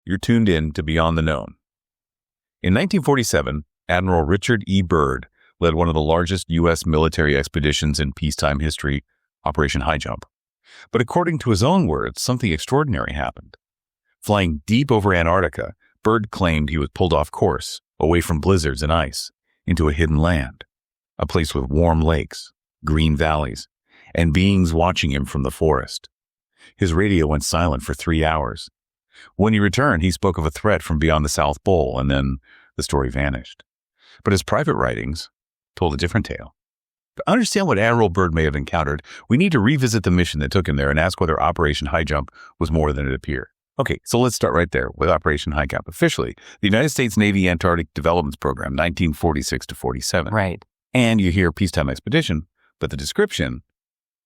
You're tuned in to Beyond the Known. In 1947, Admiral Richard Byrd led one of the largest U.S. military expeditions in peacetime history, Operation Highjump. But according to his own words, something extraordinary happened. Flying deep over Antarctica, Byrd claimed he was pulled off course, away from blizzards and ice, into a hidden land, a place with warm lakes, green valleys, and beings watching him from the forest. His radio went silent for 3 hours. When he returned, he spoke of a threat from beyond the South Pole, and then the story vanished. But his private writings told a different tale. To understand what Admiral Byrd may have encountered, we need to revisit the mission that took him there and ask whether Operation Highjump was more than it appeared. Okay, so let's start right there with Operation Highjump. Officially, the United States Navy Antarctic Development Program, 1946 to 47. Right. And you hear peacetime expedition, but the description,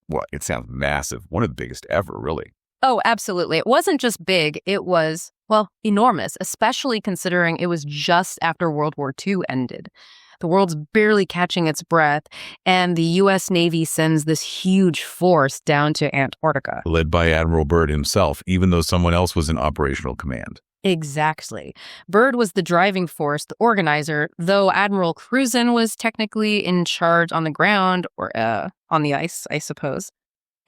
well, it sounds massive. One of the biggest ever, really. Oh, absolutely. It wasn't just big. It was, well, enormous, especially considering it was just after World War II ended. The world's barely catching its breath, and the U.S. Navy sends this huge force down to Antarctica. Led by Admiral Byrd himself, even though someone else was in operational command. Exactly. Byrd was the driving force, the organizer, though Admiral Cruzen was technically in charge on the ground, or on the ice, I suppose.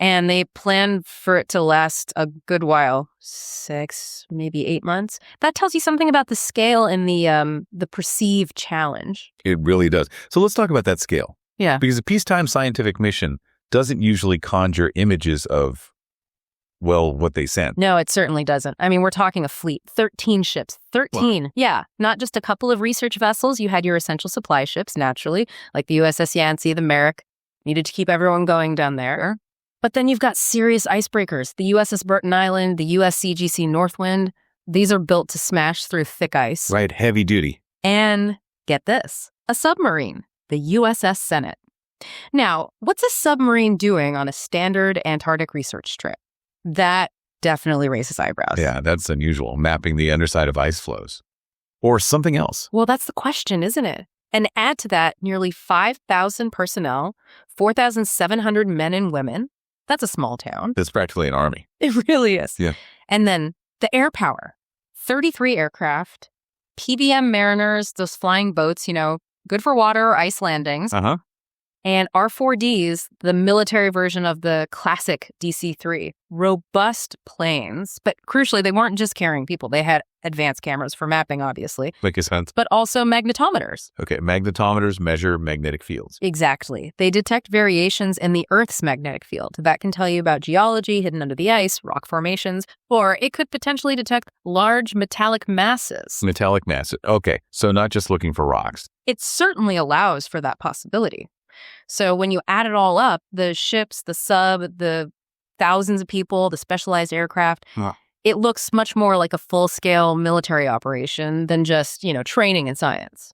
And they planned for it to last a good while, 6, maybe 8 months. That tells you something about the scale and the perceived challenge. It really does. So let's talk about that scale. Yeah. Because a peacetime scientific mission doesn't usually conjure images of, well, what they sent. No, it certainly doesn't. I mean, we're talking a fleet, 13 ships, 13. Wow. Yeah, not just a couple of research vessels. You had your essential supply ships, naturally, like the USS Yancey, the Merrick, needed to keep everyone going down there. But then you've got serious icebreakers, the USS Burton Island, the USCGC Northwind. These are built to smash through thick ice. Right, heavy duty. And get this, a submarine, the USS Senate. Now, what's a submarine doing on a standard Antarctic research trip? That definitely raises eyebrows. Yeah, that's unusual, mapping the underside of ice flows. Or something else. Well, that's the question, isn't it? And add to that nearly 5,000 personnel, 4,700 men and women. That's a small town. That's practically an army. It really is. Yeah. And then the air power, 33 aircraft, PBM Mariners, those flying boats, good for water or ice landings. Uh-huh. And R-4Ds, the military version of the classic DC-3, robust planes. But crucially, they weren't just carrying people. They had advanced cameras for mapping, obviously. Makes sense. But also magnetometers. Okay, magnetometers measure magnetic fields. Exactly. They detect variations in the Earth's magnetic field. That can tell you about geology hidden under the ice, rock formations, or it could potentially detect large metallic masses. Metallic masses. Okay, so not just looking for rocks. It certainly allows for that possibility. So when you add it all up, the ships, the sub, the thousands of people, the specialized aircraft, it looks much more like a full-scale military operation than just, training and science.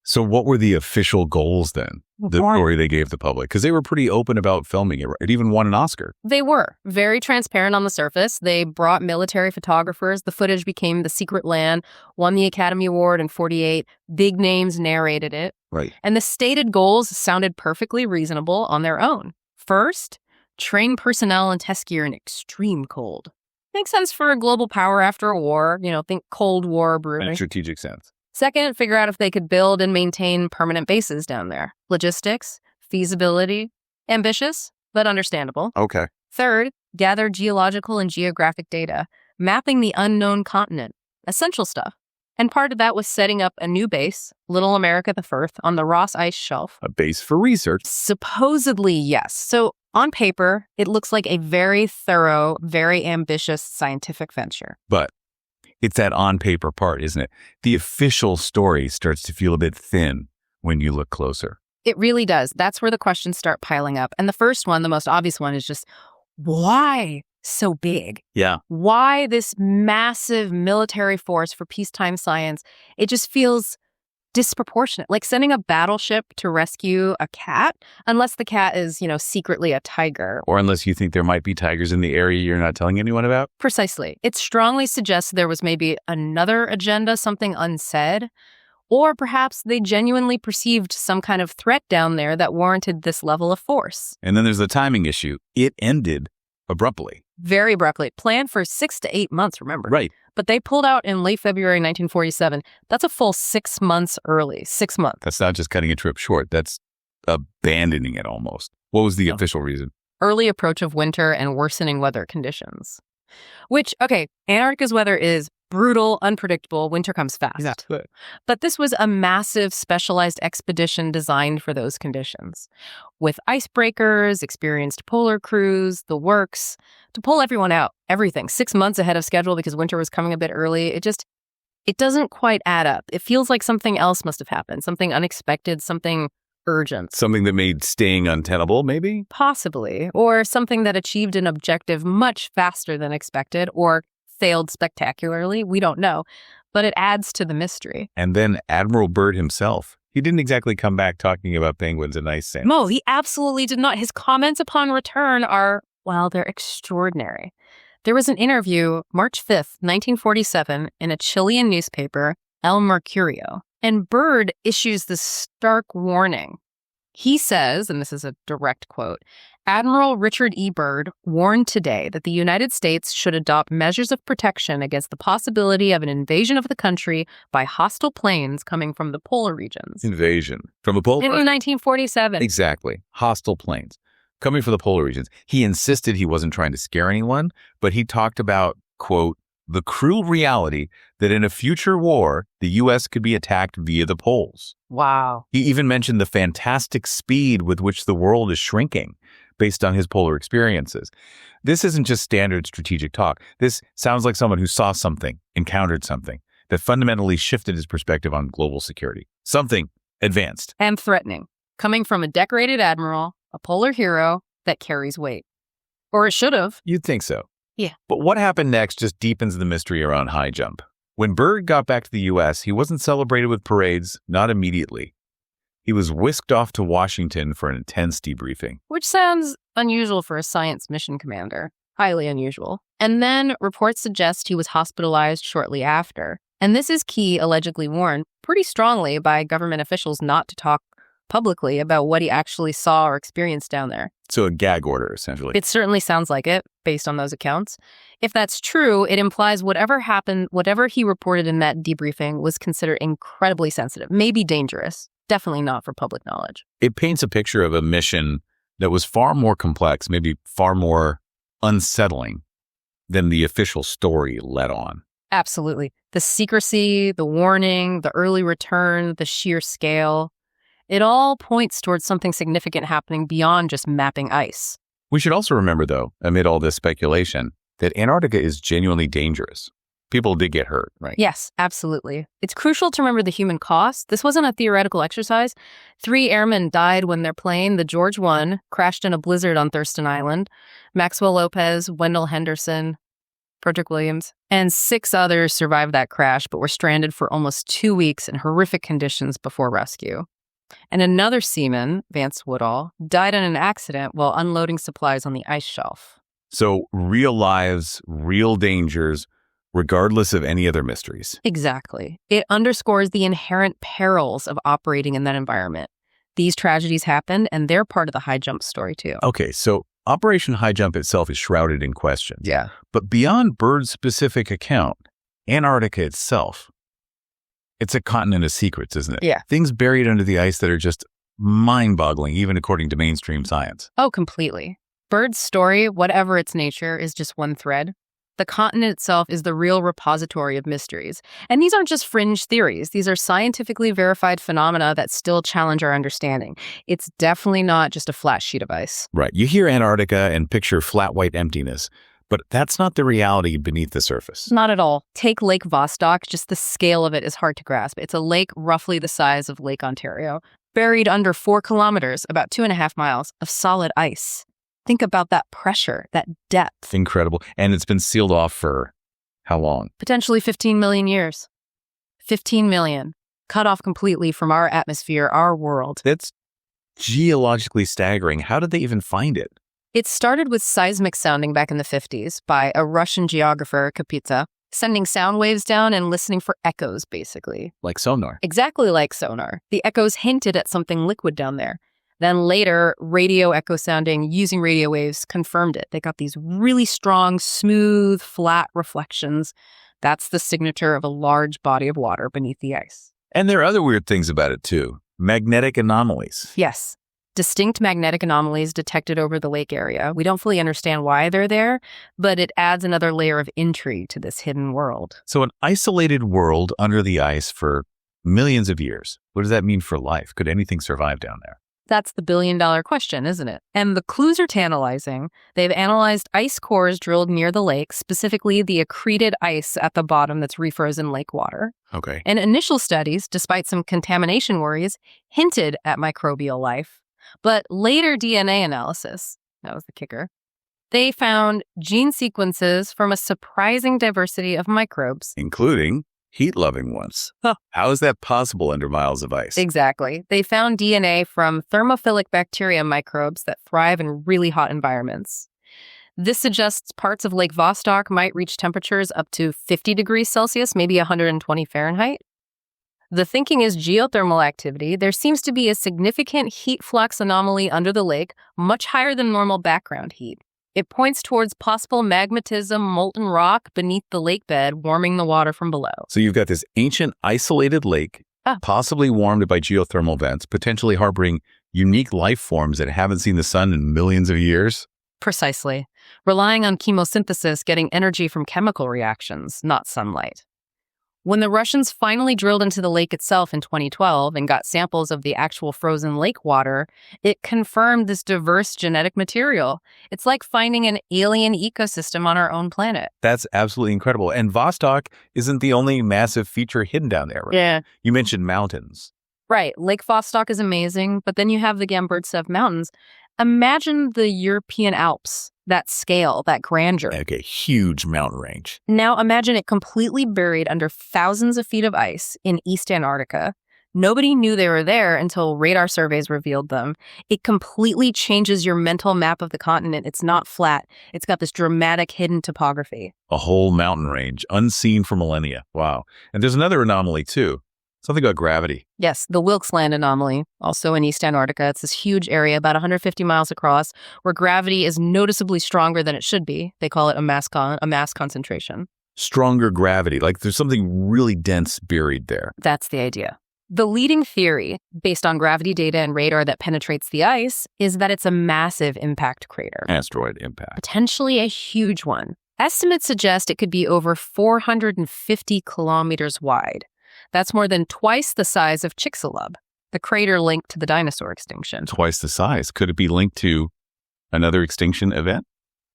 So what were the official goals then? The story they gave the public? Because they were pretty open about filming it. It even won an Oscar. They were very transparent on the surface. They brought military photographers. The footage became The Secret Land, won the Academy Award in 1948. Big names narrated it. Right. And the stated goals sounded perfectly reasonable on their own. First, train personnel in test gear in extreme cold. Makes sense for a global power after a war. Think Cold War brewing. Makes strategic sense. Second, figure out if they could build and maintain permanent bases down there. Logistics, feasibility, ambitious, but understandable. Okay. Third, gather geological and geographic data, mapping the unknown continent. Essential stuff. And part of that was setting up a new base, Little America the Firth, on the Ross Ice Shelf. A base for research. Supposedly, yes. So on paper, it looks like a very thorough, very ambitious scientific venture. But it's that on-paper part, isn't it? The official story starts to feel a bit thin when you look closer. It really does. That's where the questions start piling up. And the first one, the most obvious one, is just, why so big? Yeah. Why this massive military force for peacetime science? It just feels disproportionate. Like sending a battleship to rescue a cat, unless the cat is, secretly a tiger. Or unless you think there might be tigers in the area you're not telling anyone about. Precisely. It strongly suggests there was maybe another agenda, something unsaid. Or perhaps they genuinely perceived some kind of threat down there that warranted this level of force. And then there's the timing issue. It ended abruptly. very abruptly. Planned for 6 to 8 months, remember? Right. But they pulled out in late February 1947. That's a full 6 months early. 6 months. That's not just cutting a trip short. That's abandoning it almost. What was the official reason? Early approach of winter and worsening weather conditions. Which, okay, Antarctica's weather is brutal, unpredictable. Winter comes fast. Yeah. But this was a massive, specialized expedition designed for those conditions. With icebreakers, experienced polar crews, the works, to pull everyone out. Everything. 6 months ahead of schedule because winter was coming a bit early. It doesn't quite add up. It feels like something else must have happened. Something unexpected, something urgent. Something that made staying untenable, maybe? Possibly. Or something that achieved an objective much faster than expected or failed spectacularly. We don't know. But it adds to the mystery. And then Admiral Byrd himself. He didn't exactly come back talking about penguins and ice samples. No, he absolutely did not. His comments upon return are, well, they're extraordinary. There was an interview March 5th, 1947, in a Chilean newspaper, El Mercurio. And Byrd issues this stark warning. He says, and this is a direct quote, Admiral Richard Byrd warned today that the United States should adopt measures of protection against the possibility of an invasion of the country by hostile planes coming from the polar regions. Invasion. From the polar? In 1947. Exactly. Hostile planes. Coming from the polar regions. He insisted he wasn't trying to scare anyone, but he talked about, quote, the cruel reality that in a future war, the U.S. could be attacked via the poles. Wow. He even mentioned the fantastic speed with which the world is shrinking based on his polar experiences. This isn't just standard strategic talk. This sounds like someone who saw something, encountered something that fundamentally shifted his perspective on global security. Something advanced. And threatening. Coming from a decorated admiral, a polar hero that carries weight. Or it should have. You'd think so. Yeah. But what happened next just deepens the mystery around Highjump. When Byrd got back to the U.S., he wasn't celebrated with parades, not immediately. He was whisked off to Washington for an intense debriefing. Which sounds unusual for a science mission commander. Highly unusual. And then reports suggest he was hospitalized shortly after. And this is key, allegedly warned pretty strongly by government officials not to talk publicly about what he actually saw or experienced down there. So a gag order, essentially. It certainly sounds like it, based on those accounts. If that's true, it implies whatever happened, whatever he reported in that debriefing was considered incredibly sensitive, maybe dangerous, definitely not for public knowledge. It paints a picture of a mission that was far more complex, maybe far more unsettling than the official story let on. Absolutely. The secrecy, the warning, the early return, the sheer scale. It all points towards something significant happening beyond just mapping ice. We should also remember, though, amid all this speculation, that Antarctica is genuinely dangerous. People did get hurt, right? Yes, absolutely. It's crucial to remember the human cost. This wasn't a theoretical exercise. 3 airmen died when their plane, the George I, crashed in a blizzard on Thurston Island. Maxwell Lopez, Wendell Henderson, Frederick Williams, and 6 others survived that crash but were stranded for almost 2 weeks in horrific conditions before rescue. And another seaman, Vance Woodall, died in an accident while unloading supplies on the ice shelf. So real lives, real dangers, regardless of any other mysteries. Exactly. It underscores the inherent perils of operating in that environment. These tragedies happened, and they're part of the Highjump story, too. Okay, so Operation Highjump itself is shrouded in questions. Yeah. But beyond Byrd's specific account, Antarctica itself, it's a continent of secrets, isn't it? Yeah. Things buried under the ice that are just mind-boggling, even according to mainstream science. Oh, completely. Byrd's story, whatever its nature, is just one thread. The continent itself is the real repository of mysteries. And these aren't just fringe theories. These are scientifically verified phenomena that still challenge our understanding. It's definitely not just a flat sheet of ice. Right. You hear Antarctica and picture flat white emptiness, but that's not the reality beneath the surface. Not at all. Take Lakevostok. Just the scale of it is hard to grasp. It's a lake roughly the size of Lake Ontario, buried under 4 kilometers, about 2.5 miles, of solid ice. Think about that pressure, that depth. Incredible. And it's been sealed off for how long? Potentially 15 million years. 15 million. Cut off completely from our atmosphere, our world. That's geologically staggering. How did they even find it? It started with seismic sounding back in the 50s by a Russian geographer, Kapitsa, sending sound waves down and listening for echoes, basically. Like sonar. Exactly like sonar. The echoes hinted at something liquid down there. Then later, radio echo sounding using radio waves confirmed it. They got these really strong, smooth, flat reflections. That's the signature of a large body of water beneath the ice. And there are other weird things about it, too. Magnetic anomalies. Yes. Distinct magnetic anomalies detected over the lake area. We don't fully understand why they're there, but it adds another layer of intrigue to this hidden world. So an isolated world under the ice for millions of years. What does that mean for life? Could anything survive down there? That's the billion-dollar question, isn't it? And the clues are tantalizing. They've analyzed ice cores drilled near the lake, specifically the accreted ice at the bottom that's refrozen lake water. Okay. And initial studies, despite some contamination worries, hinted at microbial life. But later DNA analysis, that was the kicker, they found gene sequences from a surprising diversity of microbes. Including heat-loving ones. Huh. How is that possible under miles of ice? Exactly. They found DNA from thermophilic bacteria microbes that thrive in really hot environments. This suggests parts of Lake Vostok might reach temperatures up to 50 degrees Celsius, maybe 120 Fahrenheit. The thinking is geothermal activity. There seems to be a significant heat flux anomaly under the lake, much higher than normal background heat. It points towards possible magmatism, molten rock beneath the lake bed, warming the water from below. So you've got this ancient, isolated lake, possibly warmed by geothermal vents, potentially harboring unique life forms that haven't seen the sun in millions of years? Precisely. Relying on chemosynthesis, getting energy from chemical reactions, not sunlight. When the Russians finally drilled into the lake itself in 2012 and got samples of the actual frozen lake water, it confirmed this diverse genetic material. It's like finding an alien ecosystem on our own planet. That's absolutely incredible. And Vostok isn't the only massive feature hidden down there, right? Yeah. You mentioned mountains. Right. Lake Vostok is amazing, but then you have the Gamburtsev Mountains. Imagine the European Alps, that scale, that grandeur. Okay, huge mountain range. Now imagine it completely buried under thousands of feet of ice in East Antarctica. Nobody knew they were there until radar surveys revealed them. It completely changes your mental map of the continent. It's not flat. It's got this dramatic hidden topography. A whole mountain range, unseen for millennia. Wow. And there's another anomaly, too. Something about gravity. Yes, the Wilkes Land anomaly, also in East Antarctica. It's this huge area, about 150 miles across, where gravity is noticeably stronger than it should be. They call it a mass concentration. Stronger gravity, like there's something really dense buried there. That's the idea. The leading theory, based on gravity data and radar that penetrates the ice, is that it's a massive impact crater. Asteroid impact. Potentially a huge one. Estimates suggest it could be over 450 kilometers wide. That's more than twice the size of Chicxulub, the crater linked to the dinosaur extinction. Twice the size. Could it be linked to another extinction event?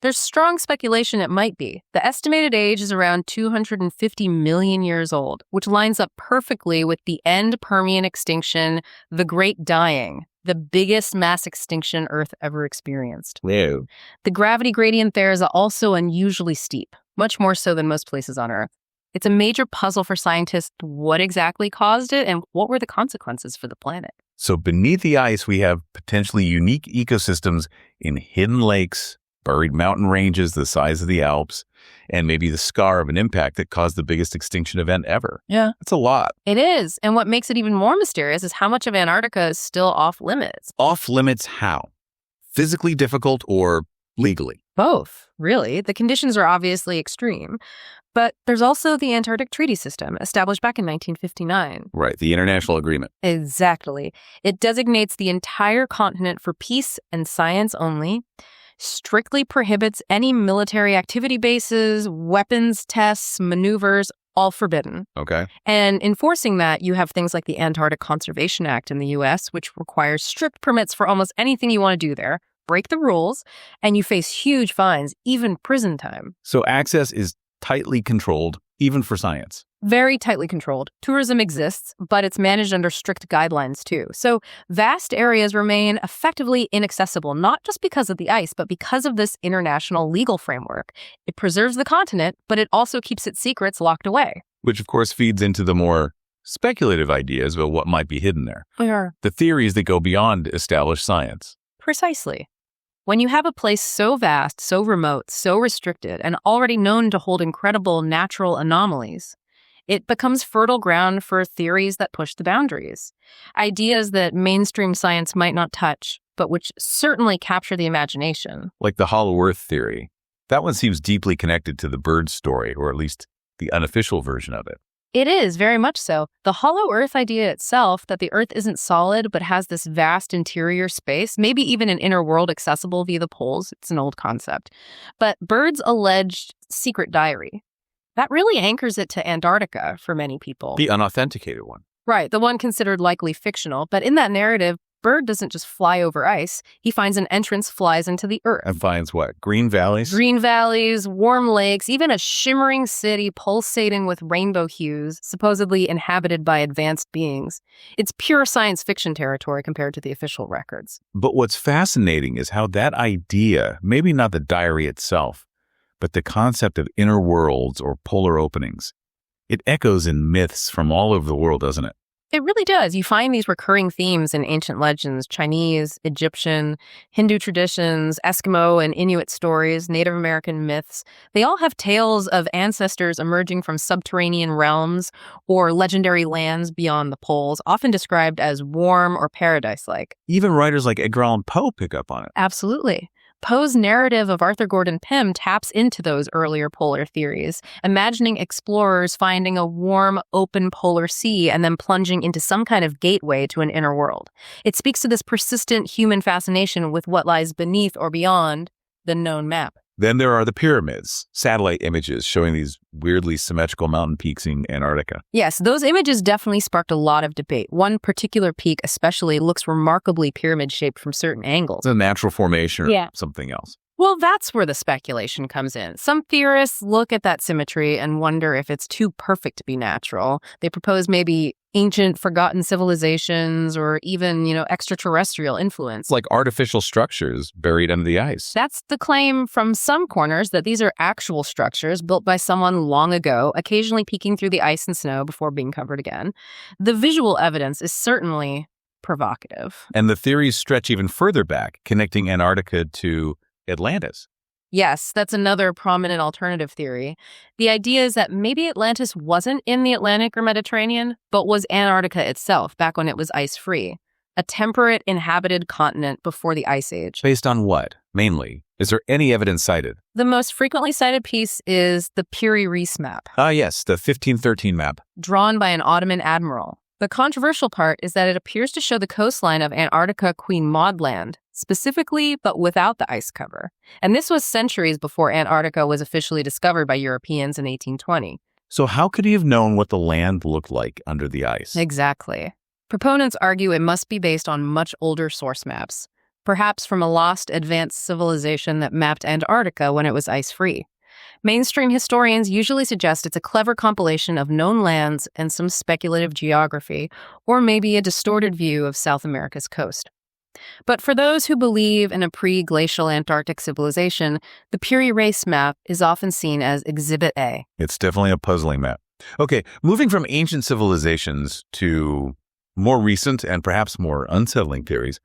There's strong speculation it might be. The estimated age is around 250 million years old, which lines up perfectly with the end Permian extinction, the Great Dying, the biggest mass extinction Earth ever experienced. Whoa. The gravity gradient there is also unusually steep, much more so than most places on Earth. It's a major puzzle for scientists what exactly caused it and what were the consequences for the planet. So beneath the ice, we have potentially unique ecosystems in hidden lakes, buried mountain ranges the size of the Alps, and maybe the scar of an impact that caused the biggest extinction event ever. Yeah. That's a lot. It is. And what makes it even more mysterious is how much of Antarctica is still off limits. Off limits how? Physically difficult or legally? Both, really. The conditions are obviously extreme. But there's also the Antarctic Treaty System, established back in 1959. Right, the international agreement. Exactly. It designates the entire continent for peace and science only, strictly prohibits any military activity bases, weapons tests, maneuvers, all forbidden. Okay. And enforcing that, you have things like the Antarctic Conservation Act in the U.S., which requires strict permits for almost anything you want to do there. Break the rules, and you face huge fines, even prison time. So access is tightly controlled, even for science. Very tightly controlled. Tourism exists, but it's managed under strict guidelines too. So vast areas remain effectively inaccessible, not just because of the ice, but because of this international legal framework. It preserves the continent, but it also keeps its secrets locked away. Which, of course, feeds into the more speculative ideas about what might be hidden there. Yeah. The theories that go beyond established science. Precisely. When you have a place so vast, so remote, so restricted, and already known to hold incredible natural anomalies, It becomes fertile ground for theories that push the boundaries. Ideas that mainstream science might not touch, but which certainly capture the imagination. Like the hollowearth theory. That one seems deeply connected to the Byrd story, or at least the unofficial version of it. It is, very much so. The hollow Earth idea itself, that the Earth isn't solid but has this vast interior space, maybe even an inner world accessible via the poles, it's an old concept. But Byrd's alleged secret diary, that really anchors it to Antarctica for many people. The unauthenticated one. Right, the one considered likely fictional. But in that narrative, Byrd doesn't just fly over ice. He finds an entrance, flies into the Earth. And finds what? Green valleys? Green valleys, warm lakes, even a shimmering city pulsating with rainbow hues, supposedly inhabited by advanced beings. It's pure science fiction territory compared to the official records. But what's fascinating is how that idea, maybe not the diary itself, but the concept of inner worlds or polar openings, it echoes in myths from all over the world, doesn't it? It really does. You find these recurring themes in ancient legends, Chinese, Egyptian, Hindu traditions, Eskimo and Inuit stories, Native American myths. They all have tales of ancestors emerging from subterranean realms or legendary lands beyond the poles, often described as warm or paradise-like. Even writers like Edgar Allan Poe pick up on it. Absolutely. Poe's narrative of Arthur Gordon Pym taps into those earlier polar theories, imagining explorers finding a warm, open polar sea and then plunging into some kind of gateway to an inner world. It speaks to this persistent human fascination with what lies beneath or beyond the known map. Then there are the pyramids, satellite images showing these weirdly symmetrical mountain peaks in Antarctica. Yes, those images definitely sparked a lot of debate. One particular peak especially looks remarkably pyramid-shaped from certain angles. It's a natural formation or something else. Well, that's where the speculation comes in. Some theorists look at that symmetry and wonder if it's too perfect to be natural. They propose maybe ancient forgotten civilizations or even, extraterrestrial influence. Like artificial structures buried under the ice. That's the claim from some corners, that these are actual structures built by someone long ago, occasionally peeking through the ice and snow before being covered again. The visual evidence is certainly provocative. And the theories stretch even further back, connecting Antarctica to Atlantis. Yes, that's another prominent alternative theory. The idea is that maybe Atlantis wasn't in the Atlantic or Mediterranean, but was Antarctica itself back when it was ice-free. A temperate, inhabited continent before the Ice Age. Based on what, mainly? Is there any evidence cited? The most frequently cited piece is the Piri-Reis map. Ah, yes, the 1513 map. Drawn by an Ottoman admiral. The controversial part is that it appears to show the coastline of Antarctica Queen Maud Land, specifically, but without the ice cover. And this was centuries before Antarctica was officially discovered by Europeans in 1820. So how could he have known what the land looked like under the ice? Exactly. Proponents argue it must be based on much older source maps, perhaps from a lost advanced civilization that mapped Antarctica when it was ice-free. Mainstream historians usually suggest it's a clever compilation of known lands and some speculative geography, or maybe a distorted view of South America's coast. But for those who believe in a pre-glacial Antarctic civilization, the Piri-Reis map is often seen as Exhibit A. It's definitely a puzzling map. Okay, moving from ancient civilizations to more recent and perhaps more unsettling theories,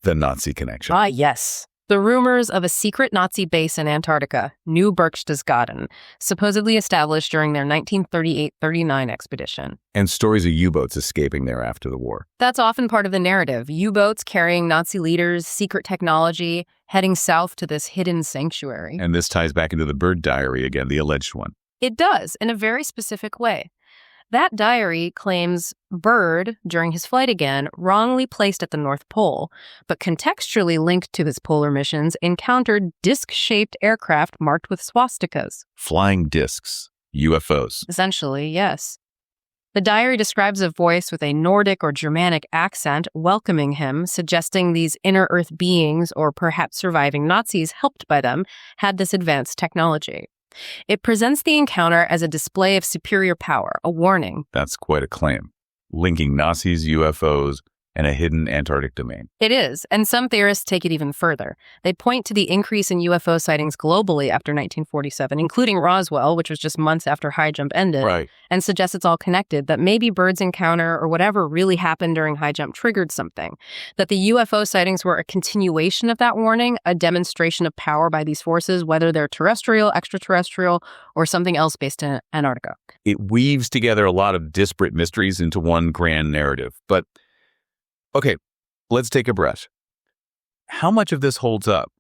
the Nazi connection. Ah, yes. The rumors of a secret Nazi base in Antarctica, New Berchtesgaden, supposedly established during their 1938-39 expedition. And stories of U-boats escaping there after the war. That's often part of the narrative. U-boats carrying Nazi leaders, secret technology, heading south to this hidden sanctuary. And this ties back into the Byrd diary again, the alleged one. It does, in a very specific way. That diary claims Byrd, during his flight again, wrongly placed at the North Pole, but contextually linked to his polar missions, encountered disc-shaped aircraft marked with swastikas. Flying discs. UFOs. Essentially, yes. The diary describes a voice with a Nordic or Germanic accent welcoming him, suggesting these inner Earth beings, or perhaps surviving Nazis helped by them, had this advanced technology. It presents the encounter as a display of superior power, a warning. That's quite a claim. Linking Nazis, UFOs, and a hidden Antarctic domain. It is, and some theorists take it even further. They point to the increase in UFO sightings globally after 1947, including Roswell, which was just months after Highjump ended, Right. and suggest it's all connected, that maybe Byrd's encounter or whatever really happened during Highjump triggered something, that the UFO sightings were a continuation of that warning, a demonstration of power by these forces, whether they're terrestrial, extraterrestrial, or something else based in Antarctica. It weaves together a lot of disparate mysteries into one grand narrative. But, okay, let's take a breath. How much of this holds up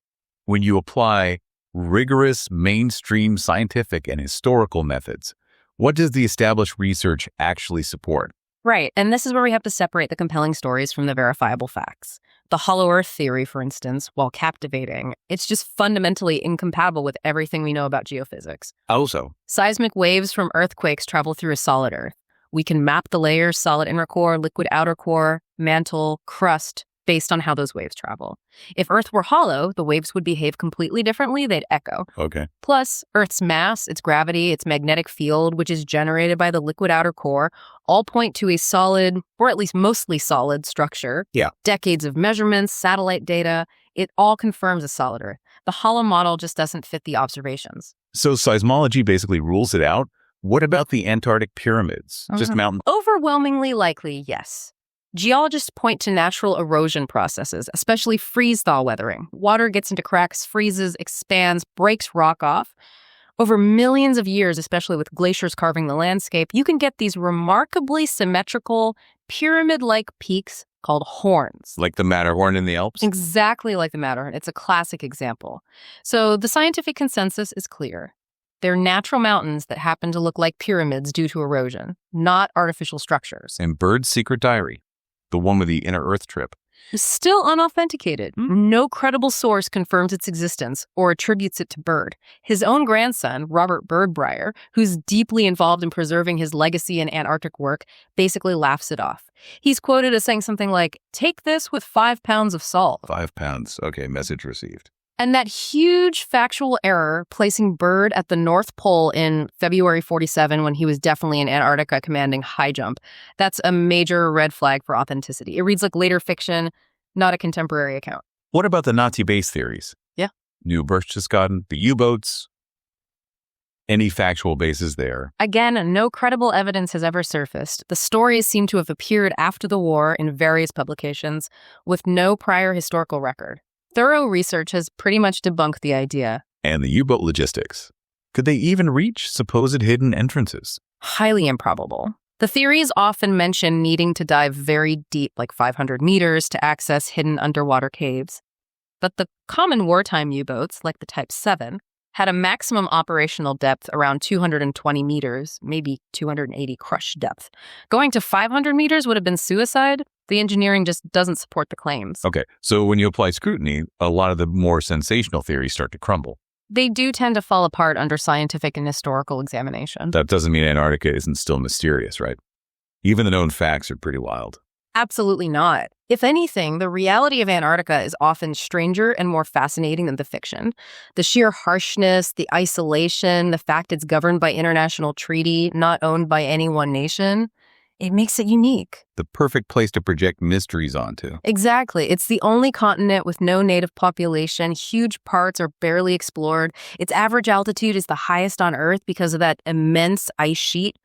when you apply rigorous mainstream scientific and historical methods? What does the established research actually support? Right, and this is where we have to separate the compelling stories from the verifiable facts. The hollow-earth theory, for instance, while captivating, it's just fundamentally incompatible with everything we know about geophysics. Also, Seismic waves from earthquakes travel through a solid Earth. We can map the layers, solid inner core, liquid outer core, mantle, crust, based on how those waves travel. If Earth were hollow, the waves would behave completely differently. They'd echo. okay. Plus, Earth's mass, its gravity, its magnetic field, which is generated by the liquid outer core, all point to a solid, or at least mostly solid, structure. Yeah. Decades of measurements, satellite data, it all confirms a solid Earth. The hollow model just doesn't fit the observations. So seismology basically rules it out. What about the Antarctic pyramids? Just mountains? Overwhelmingly likely, yes. Geologists point to natural erosion processes, especially freeze-thaw weathering. Water gets into cracks, freezes, expands, breaks rock off. Over millions of years, especially with glaciers carving the landscape, you can get these remarkably symmetrical, pyramid-like peaks called horns. Like the Matterhorn in the Alps? Exactly like the Matterhorn. It's a classic example. So the scientific consensus is clear. They're natural mountains that happen to look like pyramids due to erosion, not artificial structures. And Byrd's secret diary, the one with the inner Earth trip. Still unauthenticated. No credible source confirms its existence or attributes it to Byrd. His own grandson, Robert Byrd, who's deeply involved in preserving his legacy in Antarctic work, basically laughs it off. He's quoted as saying something like, "Take this with 5 pounds of salt." 5 pounds. Okay, message received. And that huge factual error placing Byrd at the North Pole in February 47 when he was definitely in Antarctica commanding Highjump, that's a major red flag for authenticity. It reads like later fiction, not a contemporary account. What about the Nazi base theories? Yeah. New Berchtesgaden, the U-boats? Any factual basis there? Again, no credible evidence has ever surfaced. The stories seem to have appeared after the war in various publications with no prior historical record. Thorough research has pretty much debunked the idea. And the U-boat logistics. Could they even reach supposed hidden entrances? Highly improbable. The theories often mention needing to dive very deep, like 500 meters, to access hidden underwater caves. But the common wartime U-boats, like the Type 7, had a maximum operational depth around 220 meters, maybe 280 crush depth. Going to 500 meters would have been suicide. The engineering just doesn't support the claims. Okay, so when you apply scrutiny, a lot of the more sensational theories start to crumble. They do tend to fall apart under scientific and historical examination. That doesn't mean Antarctica isn't still mysterious, right? Even the known facts are pretty wild. Absolutely not. If anything, the reality of Antarctica is often stranger and more fascinating than the fiction. The sheer harshness, the isolation, the fact it's governed by international treaty, not owned by any one nation, it makes it unique. The perfect place to project mysteries onto. Exactly. It's the only continent with no native population. Huge parts are barely explored. Its average altitude is the highest on Earth because of that immense ice sheet.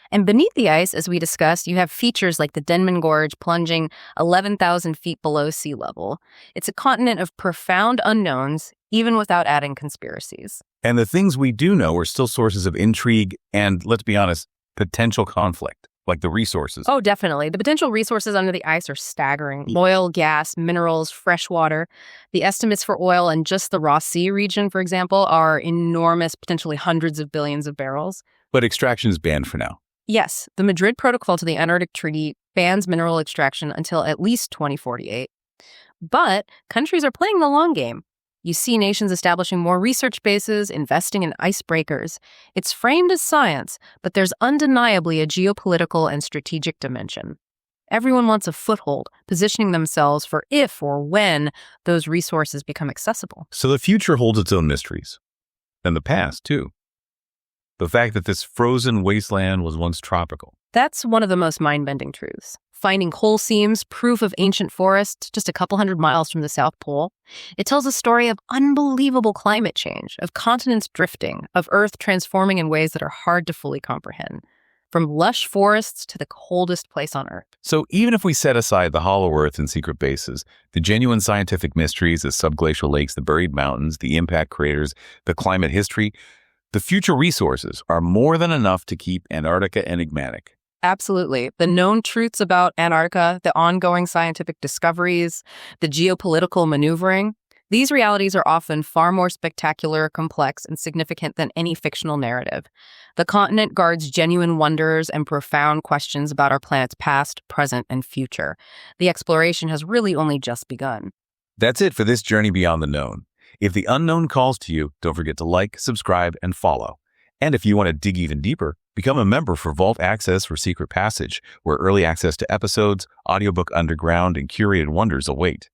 And beneath the ice, as we discussed, you have features like the Denman Gorge plunging 11,000 feet below sea level. It's a continent of profound unknowns, even without adding conspiracies. And the things we do know are still sources of intrigue and, let's be honest, potential conflict, like the resources. Oh, definitely. The potential resources under the ice are staggering. Oil, gas, minerals, fresh water. The estimates for oil in just the Ross Sea region, for example, are enormous, potentially hundreds of billions of barrels. But extraction is banned for now. Yes, the Madrid Protocol to the Antarctic Treaty bans mineral extraction until at least 2048. But countries are playing the long game. You see nations establishing more research bases, investing in icebreakers. It's framed as science, but there's undeniably a geopolitical and strategic dimension. Everyone wants a foothold, positioning themselves for if or when those resources become accessible. So the future holds its own mysteries. And the past, too. The fact that this frozen wasteland was once tropical. That's one of the most mind-bending truths. Finding coal seams, proof of ancient forests just a couple hundred miles from the South Pole. It tells a story of unbelievable climate change, of continents drifting, of Earth transforming in ways that are hard to fully comprehend. From lush forests to the coldest place on Earth. So even if we set aside the hollow earth and secret bases, the genuine scientific mysteries, the subglacial lakes, the buried mountains, the impact craters, the climate history, the future resources are more than enough to keep Antarctica enigmatic. Absolutely. The known truths about Antarctica, the ongoing scientific discoveries, the geopolitical maneuvering, these realities are often far more spectacular, complex, and significant than any fictional narrative. The continent guards genuine wonders and profound questions about our planet's past, present, and future. The exploration has really only just begun. That's it for this journey beyond the known. If the unknown calls to you, don't forget to like, subscribe, and follow. And if you want to dig even deeper, become a member for Vault Access for Secret Passage, where early access to episodes, audiobook underground, and curated wonders await.